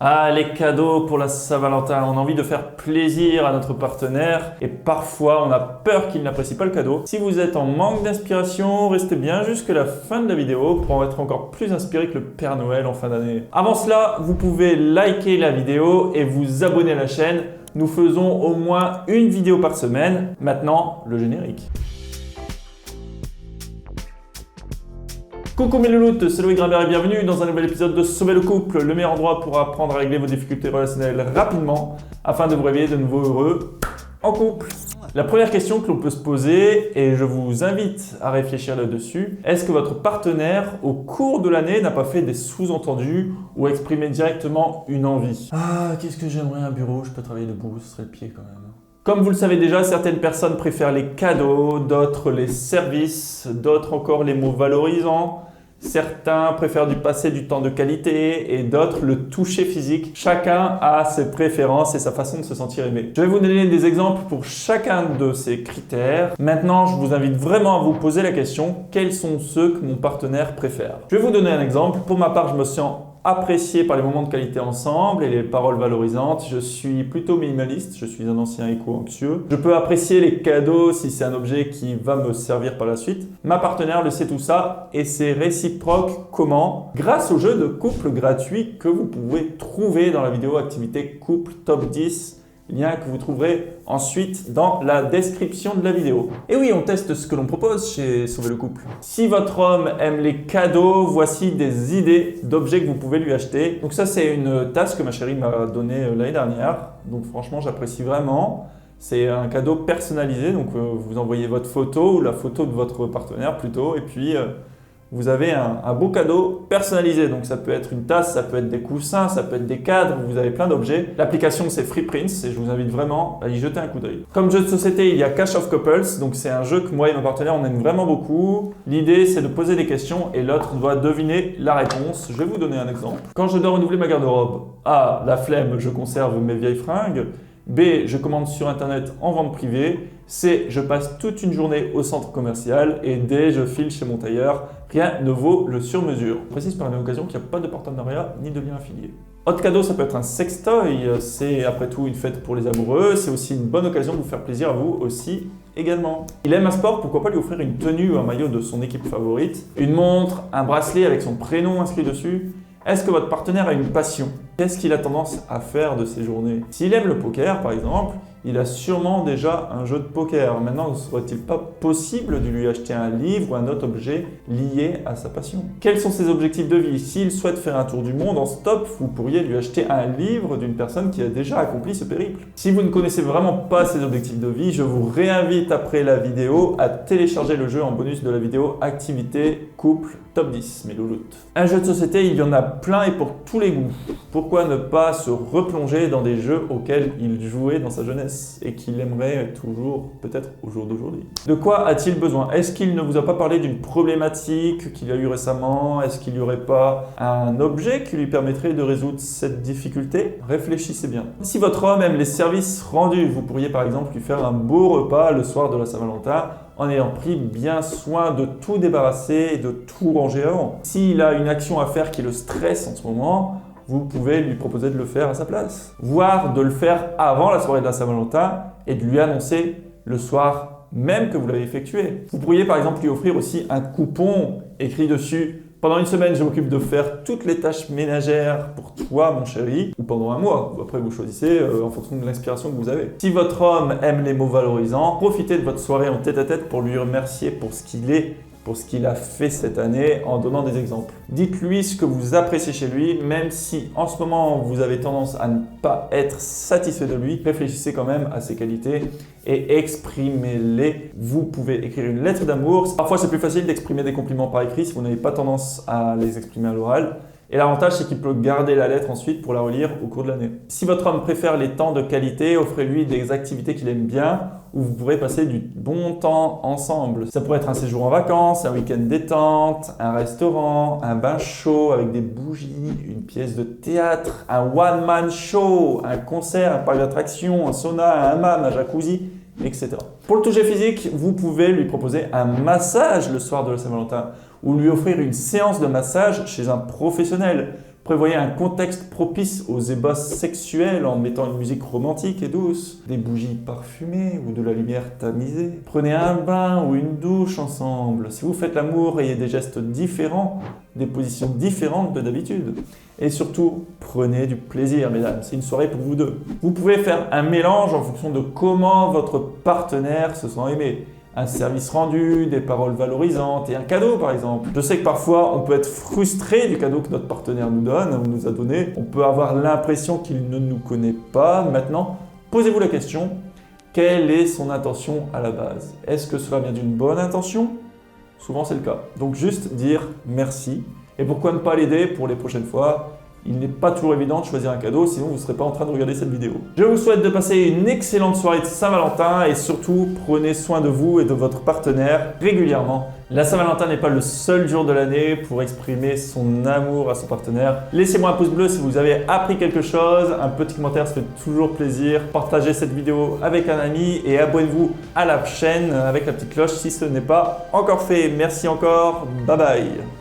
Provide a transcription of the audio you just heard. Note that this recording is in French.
Ah, les cadeaux pour la Saint-Valentin. On a envie de faire plaisir à notre partenaire et parfois on a peur qu'il n'apprécie pas le cadeau. Si vous êtes en manque d'inspiration, restez bien jusqu'à la fin de la vidéo pour en être encore plus inspiré que le Père Noël en fin d'année. Avant cela, vous pouvez liker la vidéo et vous abonner à la chaîne. Nous faisons au moins une vidéo par semaine. Maintenant, le générique. Coucou mes louloutes, c'est Louis Grimbert et bienvenue dans un nouvel épisode de Sauver le couple, le meilleur endroit pour apprendre à régler vos difficultés relationnelles rapidement afin de vous réveiller de nouveau heureux en couple. La première question que l'on peut se poser, et je vous invite à réfléchir là-dessus, est-ce que votre partenaire au cours de l'année n'a pas fait des sous-entendus ou exprimé directement une envie? Ah, qu'est-ce que j'aimerais un bureau, je peux travailler debout, ce serait le pied quand même. Comme vous le savez déjà, certaines personnes préfèrent les cadeaux, d'autres les services, d'autres encore les mots valorisants. Certains préfèrent passer du temps de qualité et d'autres le toucher physique. Chacun a ses préférences et sa façon de se sentir aimé. Je vais vous donner des exemples pour chacun de ces critères. Maintenant, je vous invite vraiment à vous poser la question, quels sont ceux que mon partenaire préfère? Je vais vous donner un exemple. Pour ma part, je me sens apprécié par les moments de qualité ensemble et les paroles valorisantes. Je suis plutôt minimaliste, je suis un ancien éco-anxieux. Je peux apprécier les cadeaux si c'est un objet qui va me servir par la suite. Ma partenaire le sait tout ça et c'est réciproque. Comment? Grâce au jeu de couple gratuit que vous pouvez trouver dans la vidéo activité couple top 10. Lien que vous trouverez ensuite dans la description de la vidéo. Et oui, on teste ce que l'on propose chez Sauver le couple. Si votre homme aime les cadeaux, voici des idées d'objets que vous pouvez lui acheter. Donc ça, c'est une tasse que ma chérie m'a donnée l'année dernière. Donc franchement, j'apprécie vraiment. C'est un cadeau personnalisé, donc vous envoyez votre photo ou la photo de votre partenaire plutôt, et puis vous avez un beau cadeau personnalisé. Donc ça peut être une tasse, ça peut être des coussins, ça peut être des cadres, vous avez plein d'objets. L'application c'est Freeprints et je vous invite vraiment à y jeter un coup d'œil. Comme jeu de société, il y a Cash of Couples, donc c'est un jeu que moi et mon partenaire on aime vraiment beaucoup. L'idée c'est de poser des questions et l'autre doit deviner la réponse. Je vais vous donner un exemple. Quand je dois renouveler ma garde-robe, A, la flemme, je conserve mes vieilles fringues. B, je commande sur internet en vente privée. C, je passe toute une journée au centre commercial. Et D, je file chez mon tailleur. Rien ne vaut le sur-mesure. Je précise par la même occasion qu'il n'y a pas de partenariat ni de lien affilié. Autre cadeau, ça peut être un sextoy. C'est après tout une fête pour les amoureux. C'est aussi une bonne occasion de vous faire plaisir à vous aussi également. Il aime un sport, pourquoi pas lui offrir une tenue ou un maillot de son équipe favorite. Une montre, un bracelet avec son prénom inscrit dessus. Est-ce que votre partenaire a une passion? Qu'est-ce qu'il a tendance à faire de ses journées? S'il aime le poker, par exemple, il a sûrement déjà un jeu de poker. Maintenant, ne serait-il pas possible de lui acheter un livre ou un autre objet lié à sa passion? Quels sont ses objectifs de vie? S'il souhaite faire un tour du monde en stop, vous pourriez lui acheter un livre d'une personne qui a déjà accompli ce périple. Si vous ne connaissez vraiment pas ses objectifs de vie, je vous réinvite après la vidéo à télécharger le jeu en bonus de la vidéo Activité Couple Top 10, mes louloutes. Un jeu de société, il y en a plein et pour tous les goûts. Pourquoi ne pas se replonger dans des jeux auxquels il jouait dans sa jeunesse et qu'il aimerait toujours, peut-être au jour d'aujourd'hui? De quoi a-t-il besoin? Est-ce qu'il ne vous a pas parlé d'une problématique qu'il a eue récemment? Est-ce qu'il n'y aurait pas un objet qui lui permettrait de résoudre cette difficulté? Réfléchissez bien. Si votre homme aime les services rendus, vous pourriez par exemple lui faire un beau repas le soir de la Saint-Valentin en ayant pris bien soin de tout débarrasser et de tout ranger avant. S'il a une action à faire qui le stresse en ce moment, vous pouvez lui proposer de le faire à sa place. Voire de le faire avant la soirée de la Saint-Valentin et de lui annoncer le soir même que vous l'avez effectué. Vous pourriez par exemple lui offrir aussi un coupon écrit dessus: pendant une semaine, je m'occupe de faire toutes les tâches ménagères pour toi, mon chéri, ou pendant un mois. Après, vous choisissez en fonction de l'inspiration que vous avez. Si votre homme aime les mots valorisants, profitez de votre soirée en tête-à-tête pour lui remercier pour ce qu'il est, pour ce qu'il a fait cette année en donnant des exemples. Dites-lui ce que vous appréciez chez lui, même si en ce moment vous avez tendance à ne pas être satisfait de lui, réfléchissez quand même à ses qualités et exprimez-les. Vous pouvez écrire une lettre d'amour. Parfois c'est plus facile d'exprimer des compliments par écrit si vous n'avez pas tendance à les exprimer à l'oral. Et l'avantage, c'est qu'il peut garder la lettre ensuite pour la relire au cours de l'année. Si votre homme préfère les temps de qualité, offrez-lui des activités qu'il aime bien où vous pourrez passer du bon temps ensemble. Ça pourrait être un séjour en vacances, un week-end détente, un restaurant, un bain chaud avec des bougies, une pièce de théâtre, un one-man show, un concert, un parc d'attractions, un sauna, un hammam, un jacuzzi, etc. Pour le toucher physique, vous pouvez lui proposer un massage le soir de la Saint-Valentin ou lui offrir une séance de massage chez un professionnel. Prévoyez un contexte propice aux ébats sexuels en mettant une musique romantique et douce, des bougies parfumées ou de la lumière tamisée. Prenez un bain ou une douche ensemble. Si vous faites l'amour, ayez des gestes différents, des positions différentes de d'habitude. Et surtout, prenez du plaisir, mesdames. C'est une soirée pour vous deux. Vous pouvez faire un mélange en fonction de comment votre partenaire se sent aimé. Un service rendu, des paroles valorisantes et un cadeau par exemple. Je sais que parfois on peut être frustré du cadeau que notre partenaire nous donne ou nous a donné. On peut avoir l'impression qu'il ne nous connaît pas. Maintenant, posez-vous la question, quelle est son intention à la base? Est-ce que cela vient d'une bonne intention? Souvent c'est le cas. Donc juste dire merci. Et pourquoi ne pas l'aider pour les prochaines fois? Il n'est pas toujours évident de choisir un cadeau, sinon vous ne serez pas en train de regarder cette vidéo. Je vous souhaite de passer une excellente soirée de Saint-Valentin et surtout, prenez soin de vous et de votre partenaire régulièrement. La Saint-Valentin n'est pas le seul jour de l'année pour exprimer son amour à son partenaire. Laissez-moi un pouce bleu si vous avez appris quelque chose, un petit commentaire, ça fait toujours plaisir. Partagez cette vidéo avec un ami et abonnez-vous à la chaîne avec la petite cloche si ce n'est pas encore fait. Merci encore, bye bye.